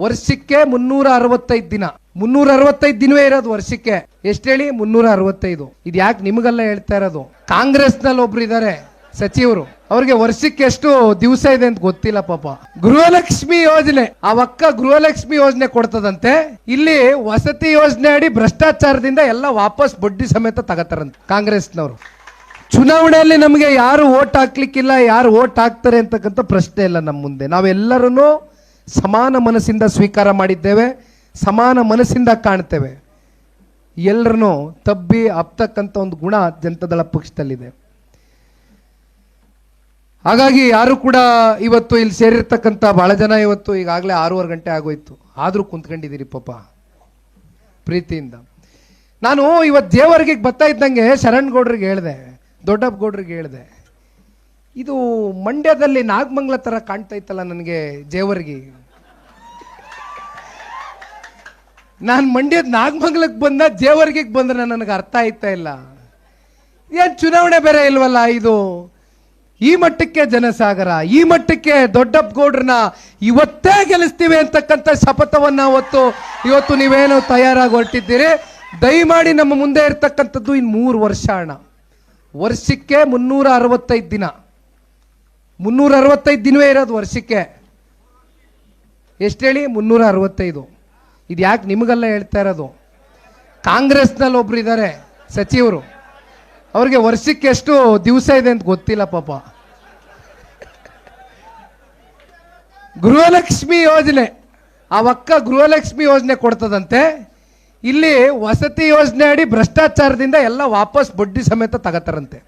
ವರ್ಷಕ್ಕೆ 365 ದಿನ, 365 ದಿನವೇ ಇರೋದು ವರ್ಷಕ್ಕೆ. ಎಷ್ಟು ಹೇಳಿ? 365. ಇದು ಯಾಕೆ ನಿಮಗೆಲ್ಲ ಹೇಳ್ತಾ ಇರೋದು? ಕಾಂಗ್ರೆಸ್ನಲ್ಲಿ ಒಬ್ರು ಇದ್ದಾರೆ ಸಚಿವರು, ಅವ್ರಿಗೆ ವರ್ಷಕ್ಕೆ ಎಷ್ಟು ದಿವಸ ಇದೆ ಅಂತ ಗೊತ್ತಿಲ್ಲ ಪಾಪ. ಗೃಹಲಕ್ಷ್ಮಿ ಯೋಜನೆ, ಆ ಅಕ್ಕ ಗೃಹಲಕ್ಷ್ಮಿ ಯೋಜನೆ ಕೊಡ್ತದಂತೆ. ಇಲ್ಲಿ ವಸತಿ ಯೋಜನೆ ಅಡಿ ಭ್ರಷ್ಟಾಚಾರದಿಂದ ಎಲ್ಲ ವಾಪಸ್ ಬಡ್ಡಿ ಸಮೇತ ತಗತಾರಂತೆ ಕಾಂಗ್ರೆಸ್ನವರು. ಚುನಾವಣೆಯಲ್ಲಿ ನಮಗೆ ಯಾರು ಓಟ್ ಹಾಕ್ಲಿಕ್ಕಿಲ್ಲ, ಯಾರು ಓಟ್ ಹಾಕ್ತಾರೆ ಅಂತಕ್ಕಂಥ ಪ್ರಶ್ನೆ ಇಲ್ಲ ನಮ್ಮ ಮುಂದೆ. ನಾವೆಲ್ಲರೂ ಸಮಾನ ಮನಸ್ಸಿಂದ ಸ್ವೀಕಾರ ಮಾಡಿದ್ದೇವೆ, ಸಮಾನ ಮನಸ್ಸಿಂದ ಕಾಣ್ತೇವೆ. ಎಲ್ಲರನ್ನೂ ತಬ್ಬಿ ಅಪ್ತಕ್ಕಂಥ ಒಂದು ಗುಣ ಜನತಾದಳ ಪಕ್ಷದಲ್ಲಿದೆ. ಹಾಗಾಗಿ ಯಾರು ಕೂಡ ಇವತ್ತು ಇಲ್ಲಿ ಸೇರಿರ್ತಕ್ಕಂಥ ಬಹಳ ಜನ ಇವತ್ತು ಈಗಾಗಲೇ 6:30 ಗಂಟೆ ಆಗೋಯ್ತು, ಆದರೂ ಕುಂತ್ಕೊಂಡಿದ್ದೀರಿ ಪಾಪ ಪ್ರೀತಿಯಿಂದ. ನಾನು ಇವತ್ತು ಜೇವರ್ಗಿಗೆ ಬರ್ತಾ ಇದ್ದಂಗೆ ಶರಣ್ಗೌಡ್ರಿಗೆ ಹೇಳಿದೆ, ದೊಡ್ಡಪ್ಪಗೌಡ್ರಿಗೆ ಹೇಳಿದೆ, ಇದು ಮಂಡ್ಯದಲ್ಲಿ ನಾಗಮಂಗಲ ತರ ಕಾಣ್ತಾ ಇತ್ತಲ್ಲ ನನಗೆ ಜೇವರ್ಗಿ. ನಾನು ಮಂಡ್ಯದ ನಾಗಮಂಗಲಕ್ಕೆ ಬಂದ, ಜೇವರ್ಗಿಗೆ ಬಂದ್ರೆ ನನಗೆ ಅರ್ಥ ಆಯ್ತಾ ಇಲ್ಲ. ಏನ್ ಚುನಾವಣೆ ಬೇರೆ ಇಲ್ವಲ್ಲ ಇದು? ಈ ಮಟ್ಟಕ್ಕೆ ಜನಸಾಗರ, ಈ ಮಟ್ಟಕ್ಕೆ ದೊಡ್ಡಪ್ಪಗೌಡ್ರನ್ನ ಇವತ್ತೇ ಗೆಲ್ಲಿಸ್ತೀವಿ ಅಂತಕ್ಕಂಥ ಶಪಥವನ್ನ ಇವತ್ತು ನೀವೇನು ತಯಾರಾಗಿ ಹೊರಟಿದ್ದೀರಿ. ದಯಮಾಡಿ ನಮ್ಮ ಮುಂದೆ ಇರ್ತಕ್ಕಂಥದ್ದು ಇನ್ನು 3 ವರ್ಷ ಅಣ್ಣ. ವರ್ಷಕ್ಕೆ 365 ದಿನ, 365 ದಿನವೇ ಇರೋದು ವರ್ಷಕ್ಕೆ. ಎಷ್ಟು ಹೇಳಿ? 365. ಇದು ಯಾಕೆ ನಿಮಗೆಲ್ಲ ಹೇಳ್ತಾ ಇರೋದು? ಕಾಂಗ್ರೆಸ್ನಲ್ಲಿ ಒಬ್ರು ಇದ್ದಾರೆ ಸಚಿವರು, ಅವ್ರಿಗೆ ವರ್ಷಕ್ಕೆ ಎಷ್ಟು ದಿವಸ ಇದೆ ಅಂತ ಗೊತ್ತಿಲ್ಲ ಪಾಪ. ಗೃಹಲಕ್ಷ್ಮಿ ಯೋಜನೆ, ಆ ಅಕ್ಕ ಗೃಹಲಕ್ಷ್ಮಿ ಯೋಜನೆ ಕೊಡ್ತದಂತೆ. ಇಲ್ಲಿ ವಸತಿ ಯೋಜನೆ ಅಡಿ ಭ್ರಷ್ಟಾಚಾರದಿಂದ ಎಲ್ಲ ವಾಪಸ್ ಬಡ್ಡಿ ಸಮೇತ ತಗತಾರಂತೆ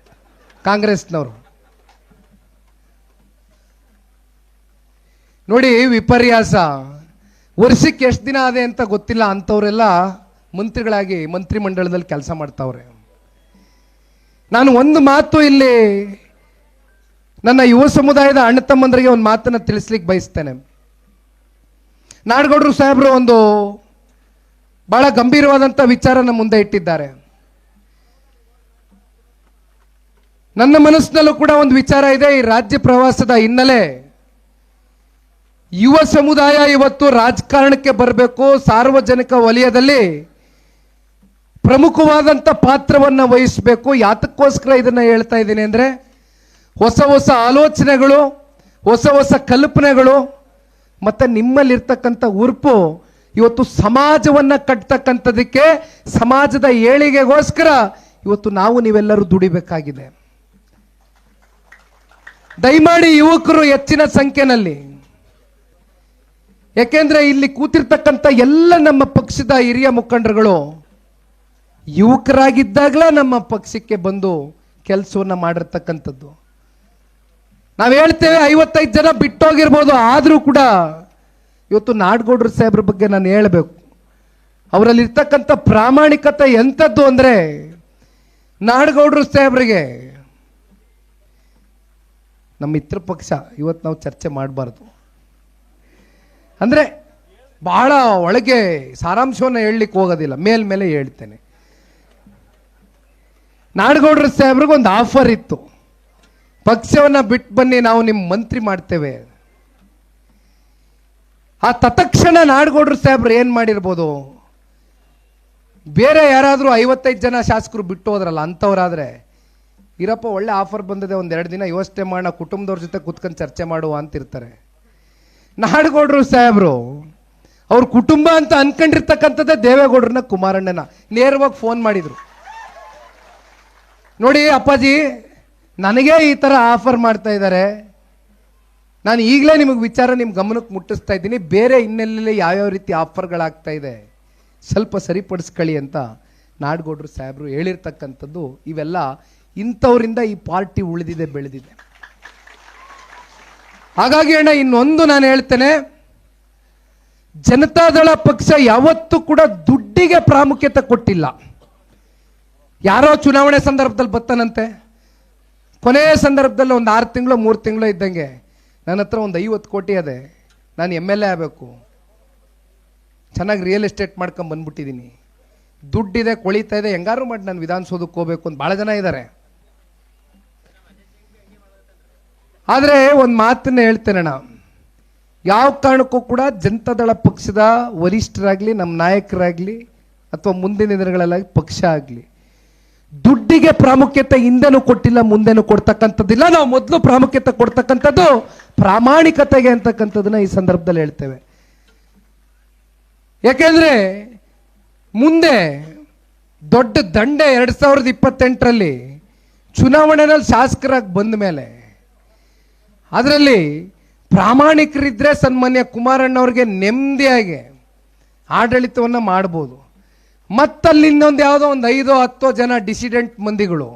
ಕಾಂಗ್ರೆಸ್ನವರು. ನೋಡಿ ವಿಪರ್ಯಾಸ. ವರ್ಷಕ್ಕೆ ಎಷ್ಟು ದಿನ ಆದೆ ಅಂತ ಗೊತ್ತಿಲ್ಲ ಅಂತವರೆಲ್ಲ ಮಂತ್ರಿಗಳಾಗಿ ಮಂತ್ರಿಮಂಡಲದಲ್ಲಿ ಕೆಲಸ ಮಾಡ್ತಾವ್ರೆ. ನಾನು ಒಂದು ಮಾತು ಇಲ್ಲಿ ನನ್ನ ಯುವ ಸಮುದಾಯದ ಅಣ್ಣ ತಮ್ಮಂದರಿಗೆ ಒಂದು ಮಾತನ್ನು ತಿಳಿಸ್ಲಿಕ್ಕೆ ಬಯಸ್ತೇನೆ. ನಾಡಗೌಡರು ಸಾಹೇಬರು ಒಂದು ಬಹಳ ಗಂಭೀರವಾದಂಥ ವಿಚಾರನ ಮುಂದೆ ಇಟ್ಟಿದ್ದಾರೆ. ನನ್ನ ಮನಸ್ಸಿನಲ್ಲೂ ಕೂಡ ಒಂದು ವಿಚಾರ ಇದೆ. ಈ ರಾಜ್ಯ ಪ್ರವಾಸದ ಹಿನ್ನೆಲೆ ಯುವ ಸಮುದಾಯ ಇವತ್ತು ರಾಜಕಾರಣಕ್ಕೆ ಬರಬೇಕು, ಸಾರ್ವಜನಿಕ ವಲಯದಲ್ಲಿ ಪ್ರಮುಖವಾದಂಥ ಪಾತ್ರವನ್ನು ವಹಿಸಬೇಕು. ಯಾತಕ್ಕೋಸ್ಕರ ಇದನ್ನು ಹೇಳ್ತಾ ಇದ್ದೀನಿ ಅಂದರೆ, ಹೊಸ ಹೊಸ ಆಲೋಚನೆಗಳು, ಹೊಸ ಹೊಸ ಕಲ್ಪನೆಗಳು ಮತ್ತು ನಿಮ್ಮಲ್ಲಿರ್ತಕ್ಕಂಥ ಉರುಪು ಇವತ್ತು ಸಮಾಜವನ್ನು ಕಟ್ತಕ್ಕಂಥದಕ್ಕೆ, ಸಮಾಜದ ಏಳಿಗೆಗೋಸ್ಕರ ಇವತ್ತು ನಾವು ನೀವೆಲ್ಲರೂ ದುಡಿಬೇಕಾಗಿದೆ. ದಯಮಾಡಿ ಯುವಕರು ಹೆಚ್ಚಿನ ಸಂಖ್ಯೆಯಲ್ಲಿ, ಯಾಕೆಂದ್ರೆ ಇಲ್ಲಿ ಕೂತಿರ್ತಕ್ಕಂಥ ಎಲ್ಲ ನಮ್ಮ ಪಕ್ಷದ ಹಿರಿಯ ಮುಖಂಡರುಗಳು ಯುವಕರಾಗಿದ್ದಾಗಲೇ ನಮ್ಮ ಪಕ್ಷಕ್ಕೆ ಬಂದು ಕೆಲಸವನ್ನು ಮಾಡಿರ್ತಕ್ಕಂಥದ್ದು. ನಾವು ಹೇಳ್ತೇವೆ 55 ಜನ ಬಿಟ್ಟೋಗಿರ್ಬೋದು, ಆದರೂ ಕೂಡ ಇವತ್ತು ನಾಡಗೌಡರು ಸಾಹೇಬ್ರ ಬಗ್ಗೆ ನಾನು ಹೇಳಬೇಕು. ಅವರಲ್ಲಿ ಇರ್ತಕ್ಕಂಥ ಪ್ರಾಮಾಣಿಕತೆ ಎಂಥದ್ದು ಅಂದರೆ, ನಾಡಗೌಡರು ಸಾಹೇಬ್ರಿಗೆ ನಮ್ಮ ಮಿತ್ರ ಪಕ್ಷ ಇವತ್ತು ನಾವು ಚರ್ಚೆ ಮಾಡಬಾರ್ದು ಅಂದರೆ ಬಹಳ ಒಳಗೆ ಸಾರಾಂಶವನ್ನು ಹೇಳಲಿಕ್ಕೆ ಹೋಗೋದಿಲ್ಲ, ಮೇಲ್ಮೇಲೆ ಹೇಳ್ತೇನೆ. ನಾಡಗೌಡರು ಸಾಹೇಬ್ರಿಗೆ ಒಂದು ಆಫರ್ ಇತ್ತು, ಪಕ್ಷವನ್ನು ಬಿಟ್ಟು ಬನ್ನಿ, ನಾವು ನಿಮ್ಮ ಮಂತ್ರಿ ಮಾಡ್ತೇವೆ. ಆ ತತ್ಕ್ಷಣ ನಾಡಗೌಡರು ಸಾಹೇಬ್ರು ಏನು ಮಾಡಿರ್ಬೋದು? ಬೇರೆ ಯಾರಾದರೂ 55 ಜನ ಶಾಸಕರು ಬಿಟ್ಟು ಹೋದ್ರಲ್ಲ, ಅಂಥವ್ರಾದರೆ ಇರಪ್ಪ ಒಳ್ಳೆ ಆಫರ್ ಬಂದಿದೆ, ಒಂದು 2 ದಿನ ಯೋಚನೆ ಮಾಡೋಣ, ಕುಟುಂಬದವ್ರ ಜೊತೆ ಕುತ್ಕೊಂಡು ಚರ್ಚೆ ಮಾಡುವ ಅಂತಿರ್ತಾರೆ. ನಾಡಗೌಡರು ಸಾಹೇಬ್ರು ಅವ್ರ ಕುಟುಂಬ ಅಂತ ಅನ್ಕೊಂಡಿರ್ತಕ್ಕಂಥದ್ದೇ ದೇವೇಗೌಡರನ್ನ, ಕುಮಾರಣ್ಣನ ನೇರವಾಗಿ ಫೋನ್ ಮಾಡಿದ್ರು. ನೋಡಿ ಅಪ್ಪಾಜಿ, ನನಗೆ ಈ ಥರ ಆಫರ್ ಮಾಡ್ತಾ ಇದ್ದಾರೆ, ನಾನು ಈಗಲೇ ನಿಮಗೆ ವಿಚಾರ ನಿಮ್ಮ ಗಮನಕ್ಕೆ ಮುಟ್ಟಿಸ್ತಾ ಇದ್ದೀನಿ, ಬೇರೆ ಇನ್ನೆಲ್ಲಿ ಯಾವ್ಯಾವ ರೀತಿ ಆಫರ್ಗಳಾಗ್ತಾ ಇದೆ ಸ್ವಲ್ಪ ಸರಿಪಡಿಸ್ಕೊಳ್ಳಿ ಅಂತ ನಾಡಗೌಡರು ಸಾಹೇಬರು ಹೇಳಿರ್ತಕ್ಕಂಥದ್ದು. ಇವೆಲ್ಲ ಇಂಥವರಿಂದ ಈ ಪಾರ್ಟಿ ಉಳಿದಿದೆ, ಬೆಳೆದಿದೆ. ಹಾಗಾಗಿ ಅಣ್ಣ ಇನ್ನೊಂದು ನಾನು ಹೇಳ್ತೇನೆ, ಜನತಾದಳ ಪಕ್ಷ ಯಾವತ್ತೂ ಕೂಡ ದುಡ್ಡಿಗೆ ಪ್ರಾಮುಖ್ಯತೆ ಕೊಟ್ಟಿಲ್ಲ. ಯಾರೋ ಚುನಾವಣೆ ಸಂದರ್ಭದಲ್ಲಿ ಬರ್ತಾನಂತೆ, ಕೊನೆಯ ಸಂದರ್ಭದಲ್ಲಿ ಒಂದು 6 ತಿಂಗಳು 3 ತಿಂಗಳು ಇದ್ದಂಗೆ ನನ್ನ ಹತ್ರ ಒಂದು 50 ಕೋಟಿ ಅದೇ, ನಾನು MLA ಆಗಬೇಕು, ಚೆನ್ನಾಗಿ ರಿಯಲ್ ಎಸ್ಟೇಟ್ ಮಾಡ್ಕೊಂಡು ಬಂದ್ಬಿಟ್ಟಿದ್ದೀನಿ, ದುಡ್ಡಿದೆ, ಕೊಳಿತಾ ಇದೆ, ಹೆಂಗಾರು ಮಾಡಿ ನಾನು ವಿಧಾನಸೌಧಕ್ಕೆ ಹೋಗ್ಬೇಕು ಅಂತ ಭಾಳ ಜನ ಇದ್ದಾರೆ. ಆದರೆ ಒಂದು ಮಾತನ್ನ ಹೇಳ್ತೇನೆ ಅಣ್ಣ, ಯಾವ ಕಾರಣಕ್ಕೂ ಕೂಡ ಜನತಾದಳ ಪಕ್ಷದ ವರಿಷ್ಠರಾಗ್ಲಿ, ನಮ್ಮ ನಾಯಕರಾಗ್ಲಿ ಅಥವಾ ಮುಂದಿನ ದಿನಗಳಲ್ಲಿ ಪಕ್ಷ ಆಗಲಿ ದುಡ್ಡಿಗೆ ಪ್ರಾಮುಖ್ಯತೆ ಹಿಂದೆನೂ ಕೊಟ್ಟಿಲ್ಲ, ಮುಂದೆನೂ ಕೊಡ್ತಕ್ಕಂಥದ್ದಿಲ್ಲ. ನಾವು ಮೊದಲು ಪ್ರಾಮುಖ್ಯತೆ ಕೊಡ್ತಕ್ಕಂಥದ್ದು ಪ್ರಾಮಾಣಿಕತೆಗೆ ಅಂತಕ್ಕಂಥದ್ದನ್ನ ಈ ಸಂದರ್ಭದಲ್ಲಿ ಹೇಳ್ತೇವೆ. ಯಾಕೆಂದ್ರೆ ಮುಂದೆ ದೊಡ್ಡ ದಂಡೆ 2028ರಲ್ಲಿ ಚುನಾವಣೆಯಲ್ಲಿ ಶಾಸಕರಾಗಿ ಬಂದ ಮೇಲೆ ಅದರಲ್ಲಿ ಪ್ರಾಮಾಣಿಕರಿದ್ರೆ ಸನ್ಮಾನ್ಯ ಕುಮಾರಣ್ಣವ್ರಿಗೆ ನೆಮ್ಮದಿಯಾಗಿ ಆಡಳಿತವನ್ನು ಮಾಡ್ಬೋದು. ಮತ್ತಲ್ಲಿ ಇನ್ನೊಂದು ಯಾವುದೋ ಒಂದು 5-10 ಜನ ಡಿಸಿಡೆಂಟ್ ಮಂದಿಗಳು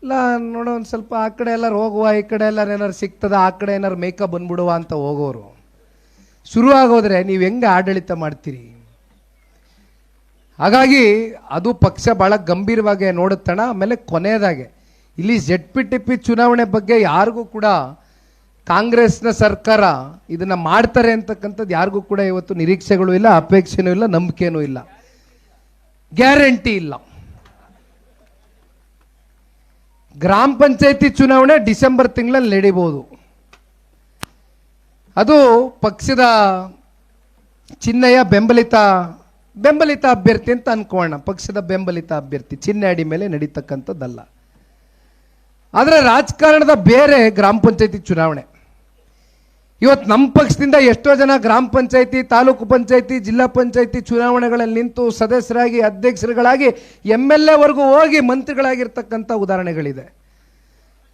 ಇಲ್ಲ ನೋಡೋ ಒಂದು ಸ್ವಲ್ಪ ಆ ಕಡೆ ಎಲ್ಲರೂ ಹೋಗುವ, ಈ ಕಡೆ ಎಲ್ಲರೂ ಏನಾರು ಸಿಗ್ತದ, ಆ ಕಡೆ ಏನಾರು ಮೇಕಪ್ ಬಂದ್ಬಿಡುವ ಅಂತ ಹೋಗೋರು ಶುರು ಆಗೋದ್ರೆ ನೀವು ಹೆಂಗೆ ಆಡಳಿತ ಮಾಡ್ತೀರಿ? ಹಾಗಾಗಿ ಅದು ಪಕ್ಷ ಬಹಳ ಗಂಭೀರವಾಗಿ ನೋಡುತ್ತಣ. ಆಮೇಲೆ ಕೊನೆಯದಾಗೆ ಇಲ್ಲಿ ZPTP ಚುನಾವಣೆ ಬಗ್ಗೆ ಯಾರಿಗೂ ಕೂಡ ಕಾಂಗ್ರೆಸ್ನ ಸರ್ಕಾರ ಇದನ್ನ ಮಾಡ್ತಾರೆ ಅಂತಕ್ಕಂಥದ್ದು ಯಾರಿಗೂ ಕೂಡ ಇವತ್ತು ನಿರೀಕ್ಷೆಗಳು ಇಲ್ಲ, ಅಪೇಕ್ಷೆನೂ ಇಲ್ಲ, ನಂಬಿಕೆನೂ ಇಲ್ಲ, ಗ್ಯಾರಂಟಿ ಇಲ್ಲ. ಗ್ರಾಮ ಪಂಚಾಯತಿ ಚುನಾವಣೆ ಡಿಸೆಂಬರ್ ತಿಂಗಳಲ್ಲಿ ನಡೀಬಹುದು. ಅದು ಪಕ್ಷದ ಚಿಹ್ನೆಯ ಬೆಂಬಲಿತ ಅಭ್ಯರ್ಥಿ ಅಂತ ಅನ್ಕೋಣ. ಪಕ್ಷದ ಬೆಂಬಲಿತ ಅಭ್ಯರ್ಥಿ ಚಿಹ್ನೆ ಅಡಿ ಮೇಲೆ ನಡೀತಕ್ಕಂಥದ್ದಲ್ಲ. ಆದರೆ ರಾಜಕಾರಣದ ಬೇರೆ ಗ್ರಾಮ ಪಂಚಾಯತಿ ಚುನಾವಣೆ. ಇವತ್ತು ನಮ್ಮ ಪಕ್ಷದಿಂದ ಎಷ್ಟೋ ಜನ ಗ್ರಾಮ ಪಂಚಾಯತಿ, ತಾಲೂಕು ಪಂಚಾಯತಿ, ಜಿಲ್ಲಾ ಪಂಚಾಯತಿ ಚುನಾವಣೆಗಳಲ್ಲಿ ನಿಂತು ಸದಸ್ಯರಾಗಿ, ಅಧ್ಯಕ್ಷರುಗಳಾಗಿ, MLA ವರೆಗೂ ಹೋಗಿ ಮಂತ್ರಿಗಳಾಗಿರ್ತಕ್ಕಂಥ ಉದಾಹರಣೆಗಳಿದೆ.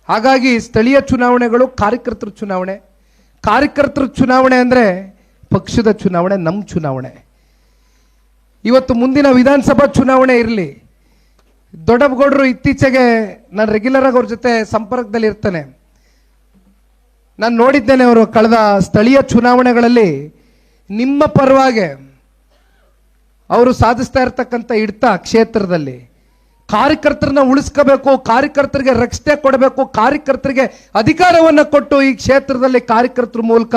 ಹಾಗಾಗಿ ಸ್ಥಳೀಯ ಚುನಾವಣೆಗಳು ಕಾರ್ಯಕರ್ತರ ಚುನಾವಣೆ. ಕಾರ್ಯಕರ್ತರ ಚುನಾವಣೆ ಅಂದರೆ ಪಕ್ಷದ ಚುನಾವಣೆ, ನಮ್ಮ ಚುನಾವಣೆ. ಇವತ್ತು ಮುಂದಿನ ವಿಧಾನಸಭಾ ಚುನಾವಣೆ ಇರಲಿ, ದೊಡ್ಡಪ್ಪಗೌಡರು ಇತ್ತೀಚೆಗೆ ನಾನು ರೆಗ್ಯುಲರ್ ಆಗಿ ಅವ್ರ ಜೊತೆ ಸಂಪರ್ಕದಲ್ಲಿ ಇರ್ತೇನೆ. ನಾನು ನೋಡಿದ್ದೇನೆ ಅವರು ಕಳೆದ ಸ್ಥಳೀಯ ಚುನಾವಣೆಗಳಲ್ಲಿ ನಿಮ್ಮ ಪರವಾಗಿ ಅವರು ಸಾಧಿಸ್ತಾ ಇರ್ತಕ್ಕಂಥ ಹಿಡಿತ ಕ್ಷೇತ್ರದಲ್ಲಿ ಕಾರ್ಯಕರ್ತರನ್ನ ಉಳಿಸ್ಕೋಬೇಕು, ಕಾರ್ಯಕರ್ತರಿಗೆ ರಕ್ಷಣೆ ಕೊಡಬೇಕು, ಕಾರ್ಯಕರ್ತರಿಗೆ ಅಧಿಕಾರವನ್ನು ಕೊಟ್ಟು ಈ ಕ್ಷೇತ್ರದಲ್ಲಿ ಕಾರ್ಯಕರ್ತರ ಮೂಲಕ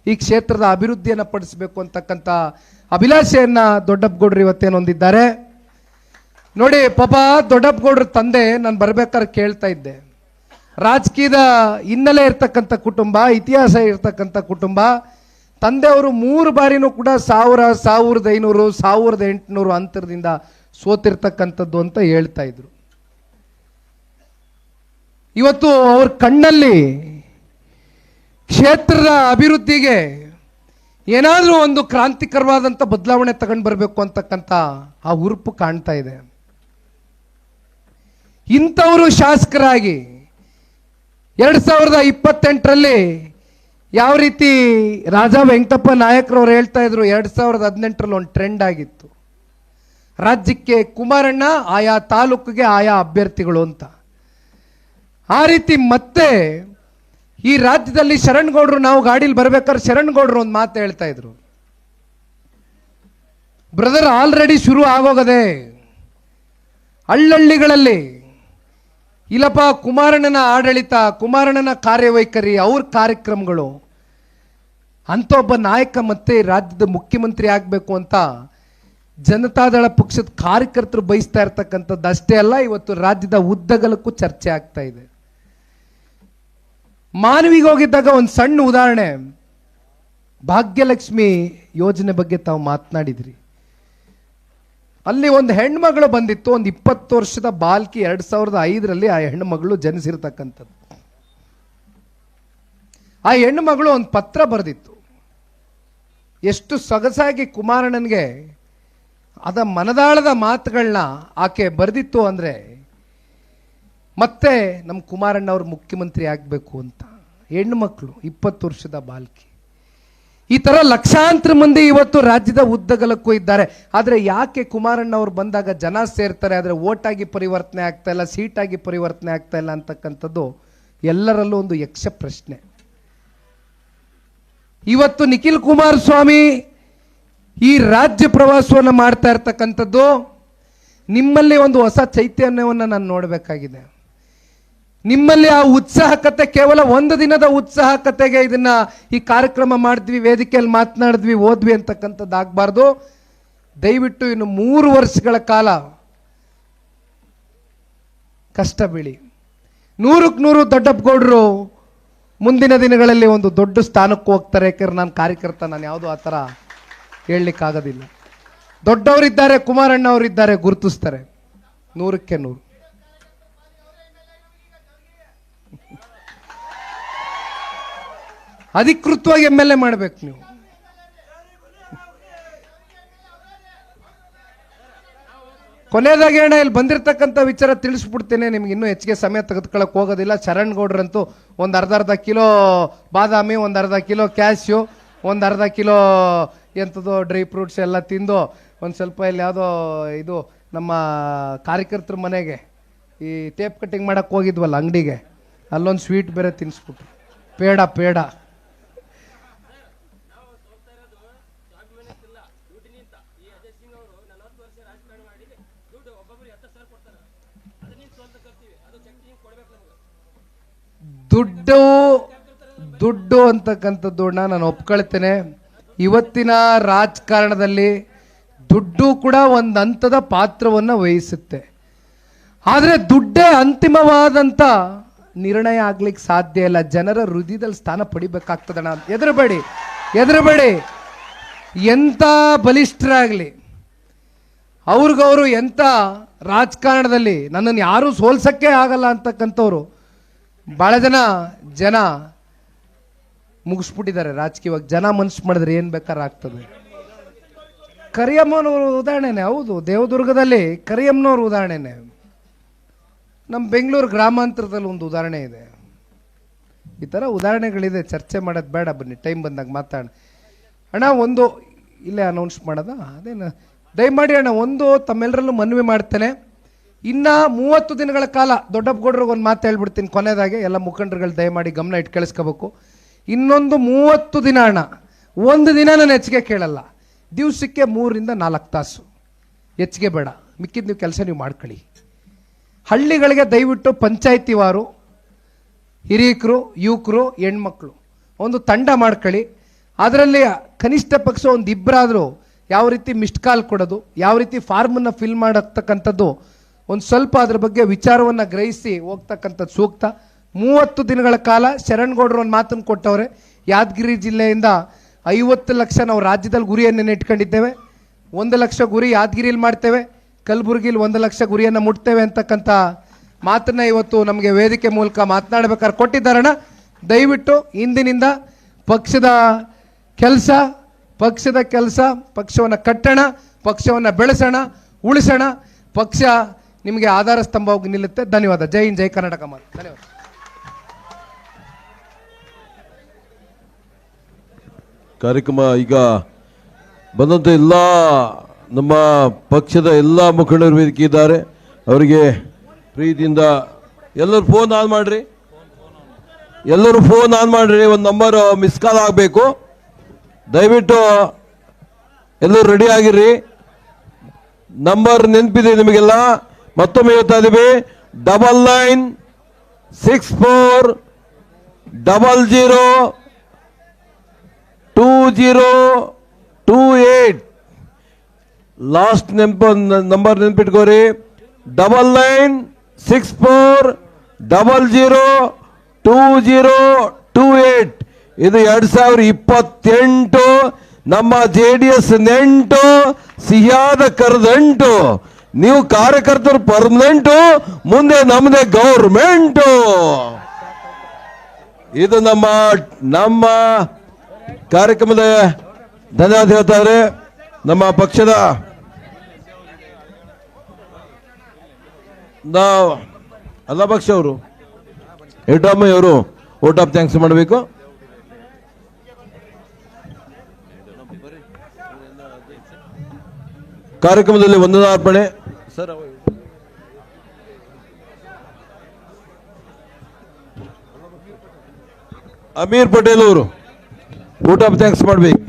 ಈ ಕ್ಷೇತ್ರದ ಅಭಿವೃದ್ಧಿಯನ್ನು ಪಡಿಸಬೇಕು ಅಂತಕ್ಕಂಥ ಅಭಿಲಾಷೆಯನ್ನ ದೊಡ್ಡಪ್ಪಗೌಡರು ಇವತ್ತೇನು ಹೊಂದಿದ್ದಾರೆ ನೋಡಿ. ಪಾಪ ದೊಡ್ಡಪ್ಪಗೌಡರ ತಂದೆ ನಾನು ಬರ್ಬೇಕಾದ್ರೆ ಕೇಳ್ತಾ ಇದ್ದೆ, ರಾಜಕೀಯದ ಹಿನ್ನೆಲೆ ಇರ್ತಕ್ಕಂಥ ಕುಟುಂಬ, ಇತಿಹಾಸ ಇರ್ತಕ್ಕಂಥ ಕುಟುಂಬ. ತಂದೆಯವರು 3 ಬಾರಿನೂ ಕೂಡ 1000, 1500, 1800 ಅಂತರದಿಂದ ಸೋತಿರ್ತಕ್ಕಂಥದ್ದು ಅಂತ ಹೇಳ್ತಾ ಇದ್ರು. ಇವತ್ತು ಅವ್ರ ಕಣ್ಣಲ್ಲಿ ಕ್ಷೇತ್ರದ ಅಭಿವೃದ್ಧಿಗೆ ಏನಾದರೂ ಒಂದು ಕ್ರಾಂತಿಕರವಾದಂಥ ಬದಲಾವಣೆ ತಗೊಂಡು ಬರಬೇಕು ಅಂತಕ್ಕಂಥ ಆ ಹುರುಪು ಕಾಣ್ತಾ ಇದೆ. ಇಂಥವರು ಶಾಸಕರಾಗಿ 2028ರಲ್ಲಿ ಯಾವ ರೀತಿ ರಾಜಾ ವೆಂಕಟಪ್ಪ ನಾಯಕರವ್ರು ಹೇಳ್ತಾ ಇದ್ರು, 2018ರಲ್ಲಿ ಒಂದು ಟ್ರೆಂಡ್ ಆಗಿತ್ತು, ರಾಜ್ಯಕ್ಕೆ ಕುಮಾರಣ್ಣ, ಆಯಾ ತಾಲೂಕಿಗೆ ಆಯಾ ಅಭ್ಯರ್ಥಿಗಳು ಅಂತ. ಆ ರೀತಿ ಮತ್ತೆ ಈ ರಾಜ್ಯದಲ್ಲಿ ಶರಣ್ಗೌಡರು, ನಾವು ಗಾಡಿಲಿ ಬರ್ಬೇಕಾದ್ರೆ ಶರಣ್ಗೌಡರು ಒಂದು ಮಾತು ಹೇಳ್ತಾ ಇದ್ರು, ಬ್ರದರ್ ಆಲ್ರೆಡಿ ಶುರು ಆಗೋಗದೆ ಹಳ್ಳಹಳ್ಳಿಗಳಲ್ಲಿ. ಇಲ್ಲಪ್ಪ, ಕುಮಾರಣ್ಣನ ಆಡಳಿತ, ಕುಮಾರಣ್ಣನ ಕಾರ್ಯವೈಖರಿ, ಅವ್ರ ಕಾರ್ಯಕ್ರಮಗಳು ಅಂತ ಒಬ್ಬ ನಾಯಕ ಮತ್ತೆ ರಾಜ್ಯದ ಮುಖ್ಯಮಂತ್ರಿ ಆಗಬೇಕು ಅಂತ ಜನತಾದಳ ಪಕ್ಷದ ಕಾರ್ಯಕರ್ತರು ಬಯಸ್ತಾ ಇರ್ತಕ್ಕಂಥದ್ದು ಅಷ್ಟೇ ಅಲ್ಲ, ಇವತ್ತು ರಾಜ್ಯದ ಉದ್ದಗಲಕ್ಕೂ ಚರ್ಚೆ ಆಗ್ತಾ ಇದೆ. ಮಾನವಿಗೆ ಹೋಗಿದ್ದಾಗ ಒಂದು ಸಣ್ಣ ಉದಾಹರಣೆ, ಭಾಗ್ಯಲಕ್ಷ್ಮಿ ಯೋಜನೆ ಬಗ್ಗೆ ತಾವು ಮಾತನಾಡಿದ್ರಿ. ಅಲ್ಲಿ ಒಂದು ಹೆಣ್ಮಗಳು ಬಂದಿತ್ತು, ಒಂದು 20 ವರ್ಷದ ಬಾಲ್ಕಿ, 2005ರಲ್ಲಿ ಆ ಹೆಣ್ಣುಮಗಳು ಜನಿಸಿರ್ತಕ್ಕಂಥದ್ದು. ಆ ಹೆಣ್ಣುಮಗಳು ಒಂದು ಪತ್ರ ಬರೆದಿತ್ತು. ಎಷ್ಟು ಸೊಗಸಾಗಿ ಕುಮಾರಣ್ಣನಿಗೆ ಅದ ಮನದಾಳದ ಮಾತುಗಳನ್ನ ಆಕೆ ಬರೆದಿತ್ತು ಅಂದ್ರೆ, ಮತ್ತೆ ನಮ್ಮ ಕುಮಾರಣ್ಣ ಅವರು ಮುಖ್ಯಮಂತ್ರಿ ಆಗಬೇಕು ಅಂತ. ಹೆಣ್ಣು ಮಕ್ಕಳು, 20 ವರ್ಷದ ಬಾಲ್ಕಿ. ಈ ತರ ಲಕ್ಷಾಂತರ ಮಂದಿ ಇವತ್ತು ರಾಜ್ಯದ ಉದ್ದಗಲಕ್ಕೂ ಇದ್ದಾರೆ. ಆದ್ರೆ ಯಾಕೆ ಕುಮಾರಣ್ಣ ಅವರು ಬಂದಾಗ ಜನ ಸೇರ್ತಾರೆ, ಆದ್ರೆ ಓಟ್ ಆಗಿ ಪರಿವರ್ತನೆ ಆಗ್ತಾ ಇಲ್ಲ, ಸೀಟ್ ಆಗಿ ಪರಿವರ್ತನೆ ಆಗ್ತಾ ಇಲ್ಲ ಅಂತಕ್ಕಂಥದ್ದು ಎಲ್ಲರಲ್ಲೂ ಒಂದು ಯಕ್ಷ ಪ್ರಶ್ನೆ. ಇವತ್ತು ನಿಖಿಲ್ ಕುಮಾರಸ್ವಾಮಿ ಈ ರಾಜ್ಯ ಪ್ರವಾಸವನ್ನು ಮಾಡ್ತಾ ಇರ್ತಕ್ಕಂಥದ್ದು, ನಿಮ್ಮಲ್ಲಿ ಒಂದು ಹೊಸ ಚೈತನ್ಯವನ್ನು ನಾನು ನೋಡಬೇಕಾಗಿದೆ. ನಿಮ್ಮಲ್ಲಿ ಆ ಉತ್ಸಾಹಕತೆ ಕೇವಲ ಒಂದು ದಿನದ ಉತ್ಸಾಹಕತೆಗೆ ಇದನ್ನ ಈ ಕಾರ್ಯಕ್ರಮ ಮಾಡಿದ್ವಿ, ವೇದಿಕೆಯಲ್ಲಿ ಮಾತನಾಡಿದ್ವಿ, ಓದ್ವಿ ಅಂತಕ್ಕಂಥದ್ದು ಆಗಬಾರ್ದು. ದಯವಿಟ್ಟು ಇನ್ನು 3 ವರ್ಷಗಳ ಕಾಲ ಕಷ್ಟ ಬೀಳಿ. 100ಕ್ಕೆ 100 ದೊಡ್ಡಪ್ಪಗೌಡರು ಮುಂದಿನ ದಿನಗಳಲ್ಲಿ ಒಂದು ದೊಡ್ಡ ಸ್ಥಾನಕ್ಕೆ ಹೋಗ್ತಾರೆ. ಯಾಕಂದ್ರೆ ನಾನು ಕಾರ್ಯಕರ್ತ, ನಾನು ಯಾವುದೂ ಆ ಥರ ಹೇಳಲಿಕ್ಕಾಗೋದಿಲ್ಲ. ದೊಡ್ಡವರಿದ್ದಾರೆ, ಕುಮಾರಣ್ಣ ಅವರಿದ್ದಾರೆ, ಗುರುತಿಸ್ತಾರೆ 100ಕ್ಕೆ 100. ಅಧಿಕೃತವಾಗಿ MLA ಮಾಡಬೇಕು ನೀವು. ಕೊನೆಯದಾಗಿ ಅಣ್ಣ ಇಲ್ಲಿ ಬಂದಿರತಕ್ಕಂಥ ವಿಚಾರ ತಿಳಿಸ್ಬಿಡ್ತೇನೆ ನಿಮ್ಗೆ. ಇನ್ನೂ ಹೆಚ್ಚಿಗೆ ಸಮಯ ತೆಗೆದುಕೊಳ್ಳಕ್ಕೆ ಹೋಗೋದಿಲ್ಲ. ಶರಣ್ ಗೌಡ್ರಂತೂ ಒಂದು ಅರ್ಧ ಕಿಲೋ ಬಾದಾಮಿ, ಒಂದು ಅರ್ಧ ಕಿಲೋ ಕ್ಯಾಶ್ಯೂ, ಒಂದು ಅರ್ಧ ಕಿಲೋ ಎಂಥದ್ದು ಡ್ರೈ ಫ್ರೂಟ್ಸ್ ಎಲ್ಲ ತಿಂದು ಒಂದು ಸ್ವಲ್ಪ ಇಲ್ಲಿ ಯಾವುದೋ ಇದು ನಮ್ಮ ಕಾರ್ಯಕರ್ತರ ಮನೆಗೆ ಈ ಟೇಪ್ ಕಟ್ಟಿಂಗ್ ಮಾಡಕ್ಕೆ ಹೋಗಿದ್ವಲ್ಲ ಅಂಗಡಿಗೆ, ಅಲ್ಲೊಂದು ಸ್ವೀಟ್ ಬೇರೆ ತಿನ್ನಿಸ್ಬಿಟ್ರು. ಪೇಡ ದುಡ್ಡು ಅಂತಕ್ಕಂಥದ್ದು ನಾನು ಒಪ್ಕೊಳ್ತೇನೆ. ಇವತ್ತಿನ ರಾಜಕಾರಣದಲ್ಲಿ ದುಡ್ಡು ಕೂಡ ಒಂದು ಹಂತದ ಪಾತ್ರವನ್ನು ವಹಿಸುತ್ತೆ. ಆದರೆ ದುಡ್ಡೇ ಅಂತಿಮವಾದಂಥ ನಿರ್ಣಯ ಆಗ್ಲಿಕ್ಕೆ ಸಾಧ್ಯ ಇಲ್ಲ. ಜನರ ಹೃದಯದಲ್ಲಿ ಸ್ಥಾನ ಪಡಿಬೇಕಾಗ್ತದಣ್ಣ. ಎದುರಬೇಡಿ. ಎಂಥ ಬಲಿಷ್ಠರಾಗಲಿ, ಅವ್ರಿಗವರು ಎಂಥ ರಾಜಕಾರಣದಲ್ಲಿ ನನ್ನನ್ನು ಯಾರೂ ಸೋಲ್ಸಕ್ಕೆ ಆಗಲ್ಲ ಅಂತಕ್ಕಂಥವ್ರು ಭಾಳ ಜನ ಮುಗಿಸ್ಬಿಟ್ಟಿದ್ದಾರೆ ರಾಜಕೀಯವಾಗಿ. ಜನ ಮನಸ್ಸು ಮಾಡಿದ್ರೆ ಏನು ಬೇಕಾದ್ರೆ ಆಗ್ತದೆ. ಕರಿಯಮ್ಮನವರು ಉದಾಹರಣೆನೆ. ಹೌದು, ದೇವದುರ್ಗದಲ್ಲಿ ಕರಿಯಮ್ಮನವ್ರ ಉದಾಹರಣೆನೆ. ನಮ್ಮ ಬೆಂಗಳೂರು ಗ್ರಾಮಾಂತರದಲ್ಲಿ ಒಂದು ಉದಾಹರಣೆ ಇದೆ. ಈ ಥರ ಉದಾಹರಣೆಗಳಿದೆ. ಚರ್ಚೆ ಮಾಡೋದು ಬೇಡ, ಬನ್ನಿ ಟೈಮ್ ಬಂದಾಗ ಮಾತಾಡ. ಅಣ್ಣ ಒಂದು ಇಲ್ಲೇ ಅನೌನ್ಸ್ ಮಾಡೋದ ಅದೇನು, ದಯಮಾಡಿ ಅಣ್ಣ ಒಂದು ತಮ್ಮೆಲ್ಲರಲ್ಲೂ ಮನವಿ ಮಾಡ್ತೇನೆ. ಇನ್ನು 30 ದಿನಗಳ ಕಾಲ ದೊಡ್ಡಪ್ಪಗೌಡ್ರಿಗೆ ಒಂದು ಮಾತು ಹೇಳ್ಬಿಡ್ತೀನಿ ಕೊನೆಯದಾಗೆ. ಎಲ್ಲ ಮುಖಂಡರುಗಳು ದಯಮಾಡಿ ಗಮನ ಇಟ್ಟು ಕೇಳಿಸ್ಕೋಬೇಕು. ಇನ್ನೊಂದು 30 ದಿನ ಅಣ್ಣ, ಒಂದು ದಿನ ನಾನು ಹೆಚ್ಚಿಗೆ ಕೇಳಲ್ಲ. ದಿವಸಕ್ಕೆ 3 ರಿಂದ 4 ತಾಸು ಹೆಚ್ಚಿಗೆ ಬೇಡ. ಮಿಕ್ಕಿದ ನೀವು ಕೆಲಸ ನೀವು ಮಾಡ್ಕೊಳ್ಳಿ. ಹಳ್ಳಿಗಳಿಗೆ ದಯವಿಟ್ಟು ಪಂಚಾಯತಿ ವಾರು ಹಿರಿಯಕರು, ಯುವಕರು, ಹೆಣ್ಮಕ್ಳು ಒಂದು ತಂಡ ಮಾಡ್ಕೊಳ್ಳಿ. ಅದರಲ್ಲಿ ಕನಿಷ್ಠ ಪಕ್ಷ ಒಂದು ಇಬ್ಬರಾದರೂ ಯಾವ ರೀತಿ ಮಿಸ್ಡ್ ಕಾಲ್ ಕೊಡೋದು, ಯಾವ ರೀತಿ ಫಾರ್ಮನ್ನು ಫಿಲ್ ಮಾಡತಕ್ಕಂಥದ್ದು, ಒಂದು ಸ್ವಲ್ಪ ಅದ್ರ ಬಗ್ಗೆ ವಿಚಾರವನ್ನು ಗ್ರಹಿಸಿ ಹೋಗ್ತಕ್ಕಂಥದ್ದು ಸೂಕ್ತ. 30 ದಿನಗಳ ಕಾಲ ಶರಣಗೌಡರು ಒಂದು ಮಾತನ್ನು ಕೊಟ್ಟವ್ರೆ. ಯಾದಗಿರಿ ಜಿಲ್ಲೆಯಿಂದ 50 ಲಕ್ಷ ನಾವು ರಾಜ್ಯದಲ್ಲಿ ಗುರಿಯನ್ನು ಇಟ್ಕೊಂಡಿದ್ದೇವೆ. 1 ಲಕ್ಷ ಗುರಿ ಯಾದಗಿರಿಯಲ್ಲಿ ಮಾಡ್ತೇವೆ, ಕಲಬುರಗಿಲಿ 1 ಲಕ್ಷ ಗುರಿಯನ್ನು ಮುಟ್ತೇವೆ ಅಂತಕ್ಕಂಥ ಮಾತನ್ನ ಇವತ್ತು ನಮಗೆ ವೇದಿಕೆ ಮೂಲಕ ಮಾತನಾಡಬೇಕಾದ್ರೆ ಕೊಟ್ಟಿದ್ದಾರಣ್ಣ. ದಯವಿಟ್ಟು ಇಂದಿನಿಂದ ಪಕ್ಷದ ಕೆಲಸ ಪಕ್ಷವನ್ನು ಕಟ್ಟೋಣ, ಪಕ್ಷವನ್ನು ಬೆಳೆಸೋಣ, ಉಳಿಸೋಣ. ಪಕ್ಷ ನಿಮಗೆ ಆಧಾರ ಸ್ತಂಭವಾಗಿ ನಿಲ್ಲುತ್ತೆ. ಧನ್ಯವಾದ. ಜೈ ಹಿಂದ್, ಜೈ ಕರ್ನಾಟಕ ಮಾತು. ಧನ್ಯವಾದ. ಕಾರ್ಯಕ್ರಮ ಈಗ ಬಂದಂಥ ಎಲ್ಲ ನಮ್ಮ ಪಕ್ಷದ ಎಲ್ಲ ಮುಖಂಡರು ವೇದಿಕೆ ಇದ್ದಾರೆ. ಅವರಿಗೆ ಪ್ರೀತಿಯಿಂದ ಎಲ್ಲರೂ ಫೋನ್ ಆನ್ ಮಾಡ್ರಿ. ಒಂದು ನಂಬರ್ ಮಿಸ್ ಕಾಲ್ ಆಗಬೇಕು. ದಯವಿಟ್ಟು ಎಲ್ಲರೂ ರೆಡಿ ಆಗಿರ್ರಿ. ನಂಬರ್ ನೆನಪಿದೆ ನಿಮಗೆಲ್ಲ. ಮತ್ತೊಮ್ಮೆ ಹೇಳ್ತಾ ಇದೀವಿ, 9964002028. ಲಾಸ್ಟ್ ನಂಬರ್ ನೆನ್ಪಿಟ್ಕೋರಿ, 9964002028. ಇದು 2028 ನಮ್ಮ JDS ನೆಂಟು, ಸಿಹಿಯಾದ ಕರೆದಂಟು. ನೀವು ಕಾರ್ಯಕರ್ತರು ಪರ್ಮನೆಂಟು, ಮುಂದೆ ನಮ್ಮದೇ ಗೌರ್ಮೆಂಟು. ಇದು ನಮ್ಮ ಕಾರ್ಯಕ್ರಮದ ಧನ್ಯವಾದ ಹೇಳ್ತಾರೆ. ನಮ್ಮ ಪಕ್ಷದ ಅಲ್ಲ ಪಕ್ಷ ಅವರು ಯಡಿಯೂರಪ್ಪಯ್ಯವರು ವೋಟ್ ಆಫ್ ಥ್ಯಾಂಕ್ಸ್ ಮಾಡಬೇಕು. ಕಾರ್ಯಕ್ರಮದಲ್ಲಿ ವಂದನಾರ್ಪಣೆ. ಸರ್, ಅಮೀರ್ ಪಟೇಲ್ ಅವರು ವೋಟ್ ಆಫ್ ಥ್ಯಾಂಕ್ಸ್ ಮಾಡಬೇಕು.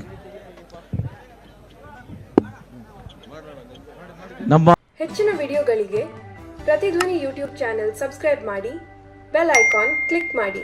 ನಮ್ಮ ಹೆಚ್ಚಿನ ವಿಡಿಯೋಗಳಿಗೆ ಪ್ರತಿಧ್ವನಿ ಯೂಟ್ಯೂಬ್ ಚಾನೆಲ್ ಸಬ್ಸ್ಕ್ರೈಬ್ ಮಾಡಿ, ಬೆಲ್ ಐಕಾನ್ ಕ್ಲಿಕ್ ಮಾಡಿ.